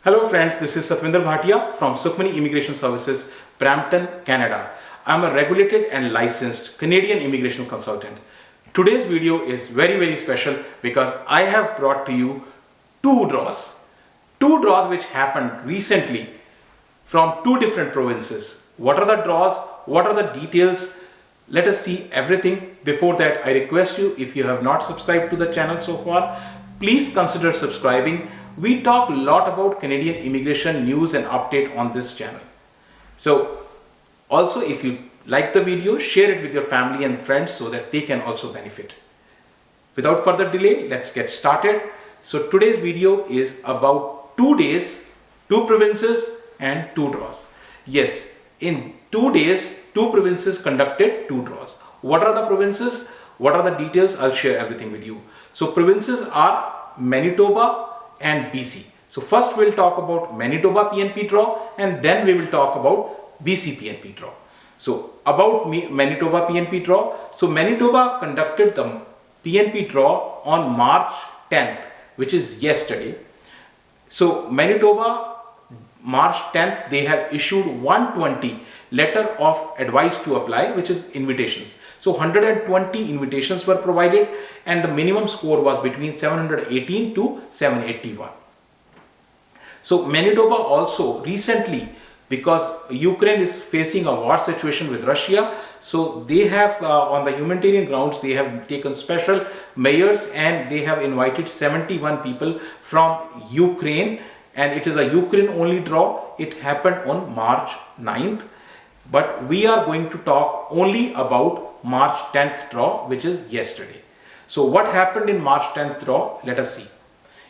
Hello friends, this is Satvinder Bhatia from Sukhmani Immigration Services, Brampton, Canada. I am a regulated and licensed Canadian immigration consultant. Today's video is very special because I have brought to you two draws. Two draws which happened recently from two different provinces. What are the draws? What are the details? Let us see everything. Before that, I request you, if you have not subscribed to the channel so far, please consider subscribing. We talk a lot about Canadian immigration news and update on this channel. So also, if you like the video, share it with your family and friends so that they can also benefit. Without further delay, let's get started. So today's video is about 2 days, 2 provinces and 2 draws. Yes, in 2 days, 2 provinces conducted 2 draws. What are the provinces? What are the details? I'll share everything with you. So provinces are Manitoba and BC. So first we'll talk about Manitoba PNP draw and then we will talk about BC PNP draw. So about Manitoba PNP draw. So Manitoba conducted the PNP draw on March 10th, which is yesterday. So Manitoba, March 10th, they have issued 120 letter of advice to apply, which is invitations. So 120 invitations were provided and the minimum score was between 718 to 781. So Manitoba also recently, because Ukraine is facing a war situation with Russia, so they have on the humanitarian grounds, they have taken special measures and they have invited 71 people from Ukraine, and it is a Ukraine only draw. It happened on March 9th, but we are going to talk only about March 10th draw, which is yesterday. So what happened in March 10th draw? Let us see.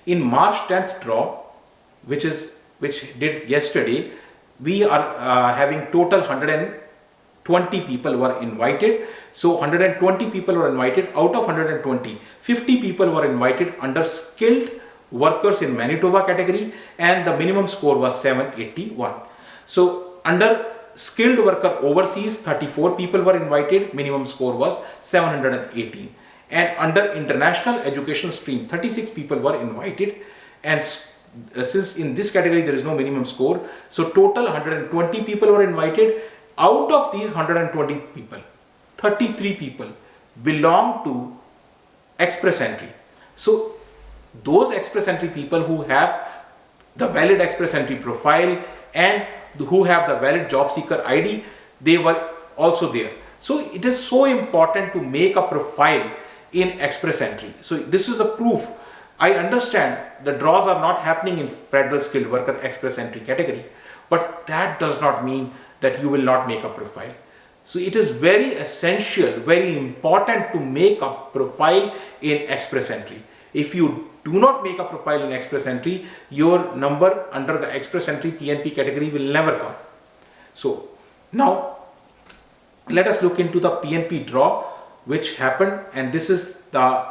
In March 10th draw, which did yesterday, we are having total 120 people were invited. So 120 people were invited. Out of 120, 50 people were invited under skilled workers in Manitoba category and the minimum score was 781. So under skilled worker overseas, 34 people were invited, minimum score was 718. And under international education stream, 36 people were invited, and since in this category there is no minimum score, so total 120 people were invited. Out of these 120 people, 33 people belong to express entry. So those express entry people who have the valid express entry profile and who have the valid job seeker ID, they were also there. So it is so important to make a profile in express entry. So this is a proof. I understand the draws are not happening in federal skilled worker express entry category, but that does not mean that you will not make a profile. So it is very essential, very important to make a profile in express entry. If you do not make a profile in express entry, your number under the express entry PNP category will never come. So now let us look into the PNP draw which happened, and this is the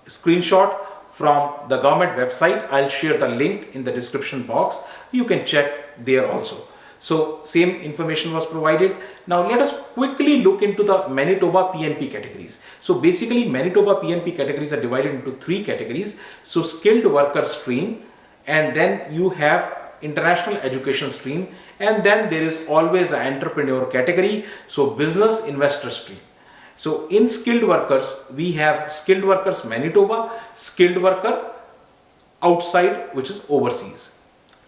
screenshot from the government website. I'll share the link in the description box. You can check there also. So same information was provided. Now let us quickly look into the Manitoba PNP categories. So basically Manitoba PNP categories are divided into 3 categories. So skilled worker stream, and then you have international education stream, and then there is always an entrepreneur category, so business investor stream. So in skilled workers, we have skilled workers Manitoba, skilled worker outside, which is overseas.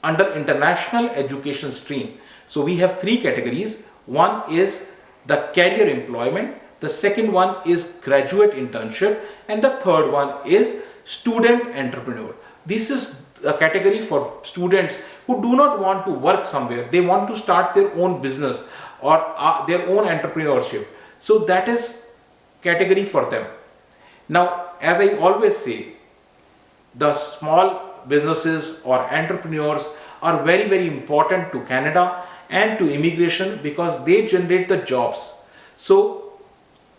Under international education stream, so we have 3 categories. One is the career employment, the second one is graduate internship, and the third one is student entrepreneur. This is a category for students who do not want to work somewhere. They want to start their own business or their own entrepreneurship. So that is category for them. Now, as I always say, the small businesses or entrepreneurs are very important to Canada and to immigration because they generate the jobs. So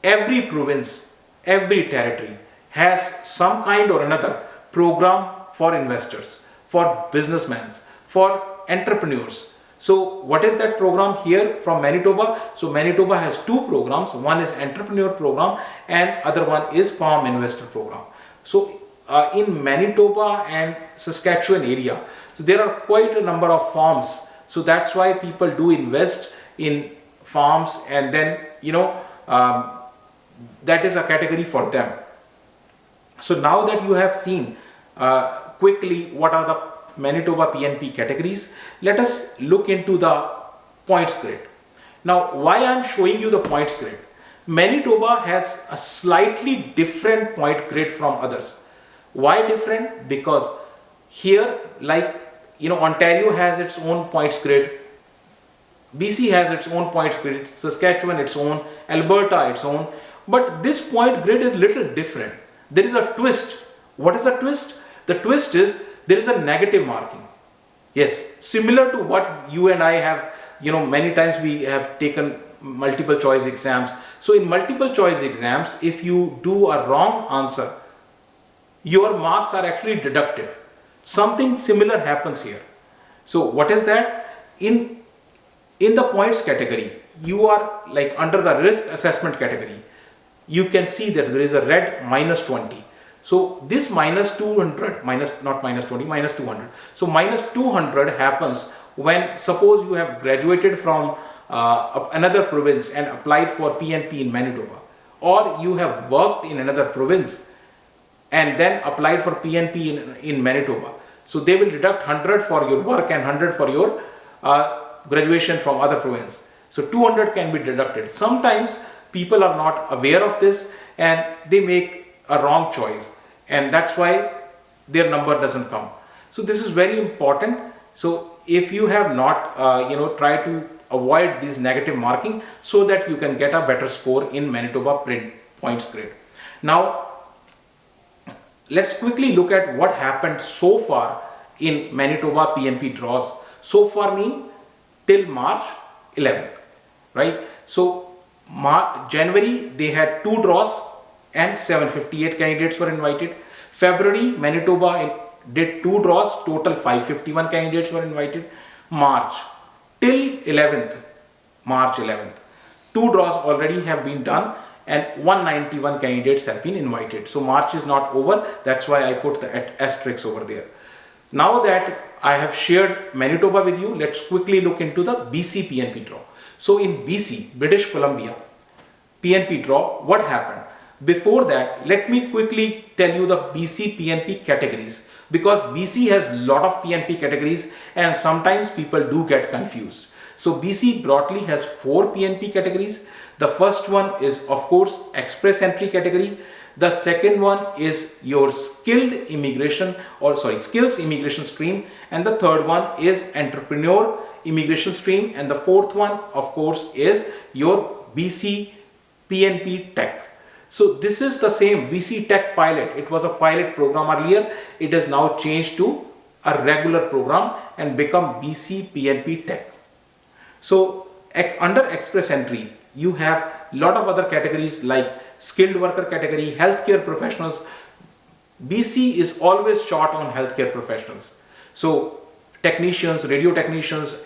every province, every territory has some kind or another program for investors, for businessmen, for entrepreneurs. So what is that program here from Manitoba? So Manitoba has 2 programs. One is entrepreneur program and other one is farm investor program. So in Manitoba and Saskatchewan area, So there are quite a number of farms. So that's why people do invest in farms, and then that is a category for them. So now that you have seen quickly what are the Manitoba PNP categories, let us look into the points grid. Now, why I am showing you the points grid? Manitoba has a slightly different point grid from others. Why different? Because here, like Ontario has its own points grid, BC has its own points grid, Saskatchewan its own, Alberta its own, but this point grid is little different. There is a twist. What is the twist? The twist is there is a negative marking. Yes, similar to what you and I have, many times we have taken multiple choice exams. So in multiple choice exams, if you do a wrong answer, your marks are actually deducted. Something similar happens here. So what is that? In the points category, you are like under the risk assessment category. You can see that there is a red -20. So this -200, not -20, -200. So -200 happens when, suppose you have graduated from another province and applied for PNP in Manitoba, or you have worked in another province and then applied for PNP in Manitoba. So they will deduct 100 for your work and 100 for your graduation from other province. So 200 can be deducted. Sometimes people are not aware of this and they make a wrong choice, and that's why their number doesn't come. So this is very important. So if you have not try to avoid this negative marking so that you can get a better score in Manitoba print points grid. Now let's quickly look at what happened so far in Manitoba PNP draws. So far mean till March 11th, right? So January they had 2 draws and 758 candidates were invited. February Manitoba did 2 draws, total 551 candidates were invited. March till 11th, March 11th, 2 draws already have been done and 191 candidates have been invited. So March is not over, that's why I put the asterisk over there. Now that I have shared Manitoba with you, let's quickly look into the BC PNP draw. So in BC, British Columbia PNP draw, what happened? Before that, let me quickly tell you the BC PNP categories, because BC has a lot of PNP categories and sometimes people do get confused. So BC broadly has 4 PNP categories. The first one is of course express entry category. The second one is your skills immigration stream, and the third one is entrepreneur immigration stream, and the fourth one of course is your BC PNP Tech. So this is the same BC Tech pilot. It was a pilot program earlier. It has now changed to a regular program and become BC PNP Tech. So under express entry, you have a lot of other categories like skilled worker category, healthcare professionals. BC is always short on healthcare professionals. So technicians, radio technicians,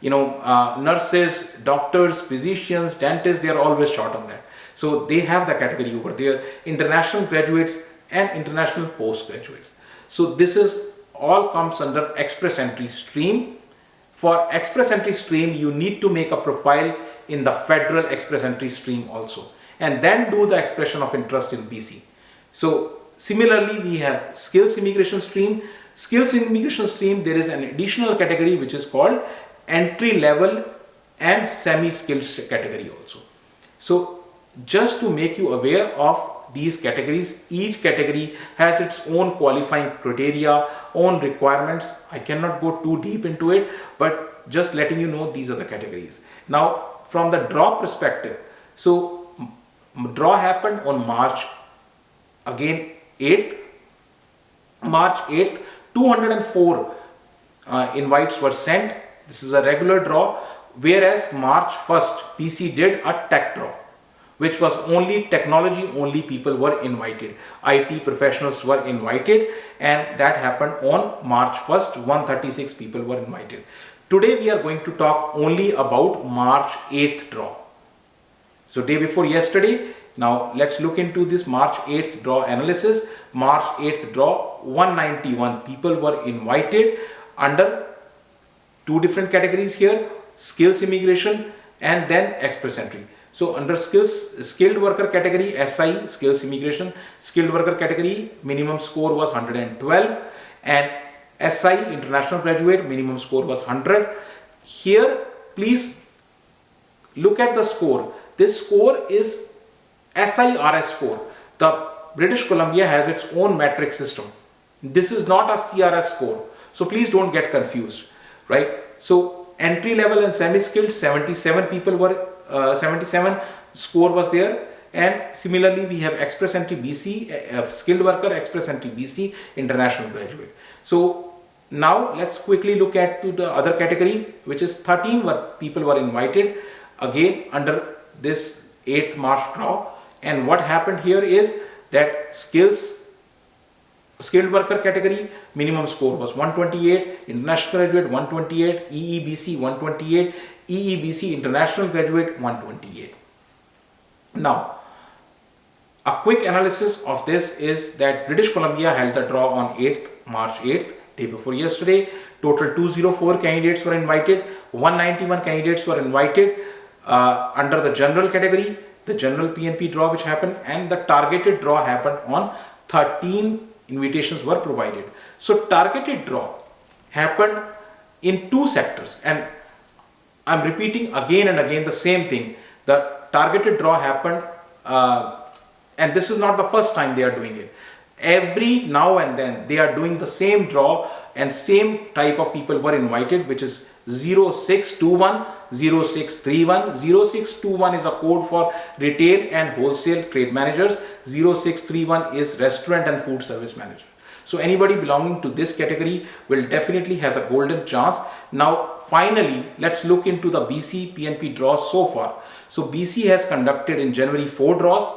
nurses, doctors, physicians, dentists, they are always short on that. So they have the category over there, international graduates and international postgraduates. So this is all comes under express entry stream. For express entry stream, you need to make a profile in the federal express entry stream also, and then do the expression of interest in BC. So similarly, we have skills immigration stream. Skills immigration stream, there is an additional category which is called entry level and semi-skilled category also. So just to make you aware of these categories, each category has its own qualifying criteria, own requirements. I cannot go too deep into it, but just letting you know these are the categories. Now from the draw perspective, so draw happened on March 8th. March 8th, 204 invites were sent. This is a regular draw, whereas March 1st BC did a tech draw, which was only technology only people were invited. IT professionals were invited, and that happened on March 1st. 136 people were invited. Today we are going to talk only about March 8th draw. So day before yesterday. Now let's look into this March 8th draw analysis. March 8th draw, 191 people were invited. under two different categories here, skills immigration and then express entry. So under skilled worker category, SI, skills immigration, skilled worker category, minimum score was 112, and SI, international graduate, minimum score was 100. Here, please look at the score. This score is SIRS score. The British Columbia has its own metric system. This is not a CRS score. So please don't get confused, right? So entry level and semi-skilled, 77 people were 77 score was there, and similarly we have express entry BC, skilled worker, express entry BC, international graduate. So now let's quickly look at to the other category, which is 13 people were invited again under this 8th March draw. And what happened here is that skilled worker category minimum score was 128, international graduate 128, EEBC 128, EEBC international graduate 128. Now, a quick analysis of this is that British Columbia held the draw on March 8th, day before yesterday. Total 204 candidates were invited, 191 candidates were invited under the general category, the general PNP draw which happened, and the targeted draw happened on 13 invitations were provided. So targeted draw happened in two sectors, and I'm repeating again and again the same thing. The targeted draw happened, and this is not the first time they are doing it. Every now and then they are doing the same draw, and same type of people were invited, which is 0621, 0631. 0621 is a code for retail and wholesale trade managers. 0631 is restaurant and food service manager. So anybody belonging to this category will definitely has a golden chance. Now finally, let's look into the BC PNP draws so far. So BC has conducted in January 4 draws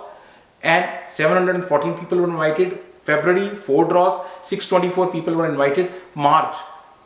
and 714 people were invited. February 4 draws, 624 people were invited. March,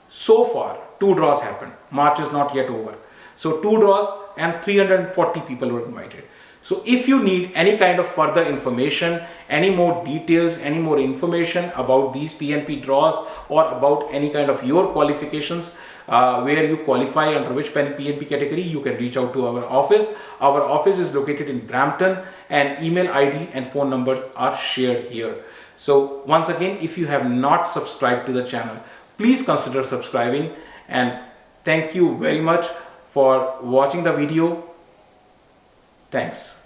so far 2 draws happened. March is not yet over. So 2 draws and 340 people were invited. So if you need any kind of further information, any more details, any more information about these PNP draws or about any kind of your qualifications, where you qualify under which PNP category, you can reach out to our office. Our office is located in Brampton, and email ID and phone numbers are shared here. So once again, if you have not subscribed to the channel, please consider subscribing, and thank you very much for watching the video. Thanks.